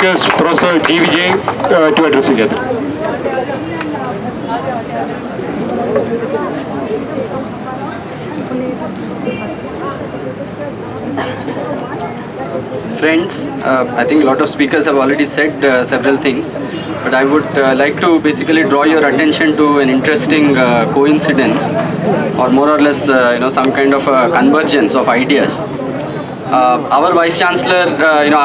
request Professor G. Vijay to address together. Friends, I think a lot of speakers have already said several things, but I would like to basically draw your attention to an interesting coincidence, or more or less, some kind of a convergence of ideas. Our Vice Chancellor,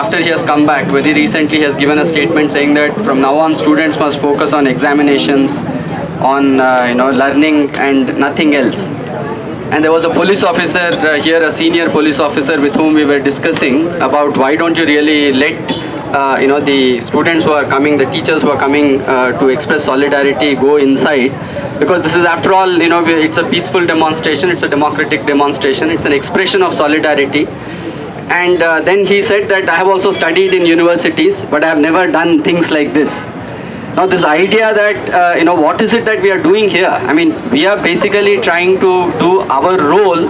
after he has come back, very recently has given a statement saying that from now on students must focus on examinations, on learning and nothing else. And there was a police officer here, a senior police officer with whom we were discussing about why don't you really let the students who are coming, the teachers who are coming to express solidarity go inside, because this is, after all, it's a peaceful demonstration, it's a democratic demonstration, it's an expression of solidarity. And then he said that I have also studied in universities, but I have never done things like this. Now this idea that, what is it that we are doing here? I mean, we are basically trying to do our role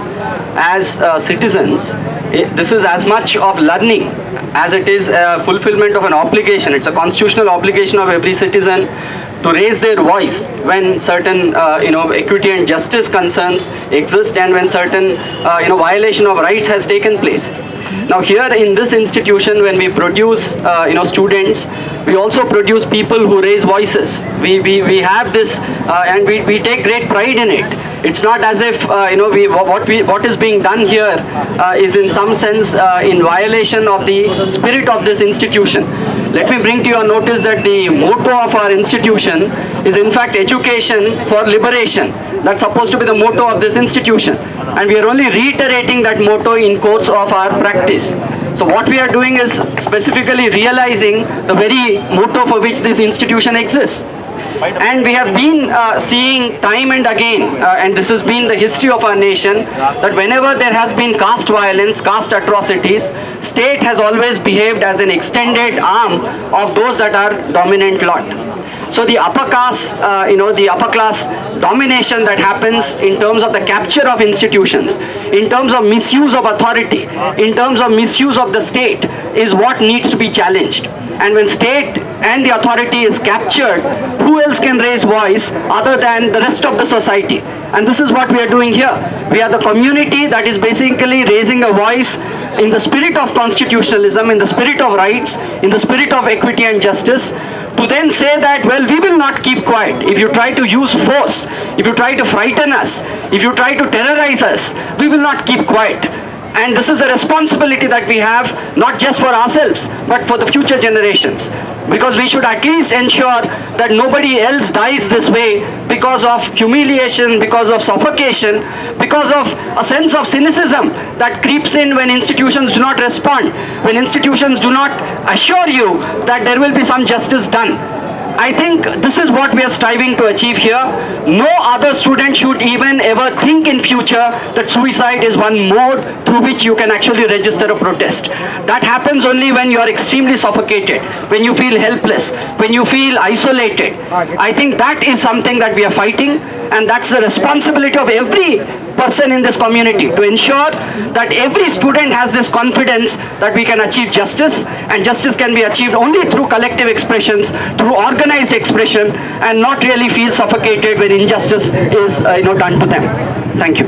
as citizens. This is as much of learning as it is a fulfillment of an obligation. It's a constitutional obligation of every citizen to raise their voice when certain, equity and justice concerns exist, and when certain, violation of rights has taken place. Now here in this institution, when we produce students, we also produce people who raise voices. We have this and we take great pride in it. It's not as if what is being done here is in some sense in violation of the spirit of this institution. Let me bring to your notice that the motto of our institution is in fact education for liberation. That's supposed to be the motto of this institution, and we are only reiterating that motto in course of our practice. So what we are doing is specifically realizing the very motto for which this institution exists. And we have been seeing time and again, and this has been the history of our nation, that whenever there has been caste violence, caste atrocities, state has always behaved as an extended arm of those that are dominant lot. So the upper caste, the upper class domination that happens in terms of the capture of institutions, in terms of misuse of authority, in terms of misuse of the state, is what needs to be challenged. And when state and the authority is captured, who else can raise voice other than the rest of the society? And this is what we are doing here. We are the community that is basically raising a voice in the spirit of constitutionalism, in the spirit of rights, in the spirit of equity and justice, to then say that, well, we will not keep quiet. If you try to use force, if you try to frighten us, if you try to terrorize us, we will not keep quiet. And this is a responsibility that we have, not just for ourselves, but for the future generations. Because we should at least ensure that nobody else dies this way because of humiliation, because of suffocation, because of a sense of cynicism that creeps in when institutions do not respond, when institutions do not assure you that there will be some justice done. I think this is what we are striving to achieve here. No other student should even ever think in future that suicide is one mode through which you can actually register a protest. That happens only when you are extremely suffocated, when you feel helpless, when you feel isolated. I think that is something that we are fighting, and that's the responsibility of every person in this community to ensure that every student has this confidence that we can achieve justice, and justice can be achieved only through collective expressions, through organized expression, and not really feel suffocated when injustice is done to them. Thank you.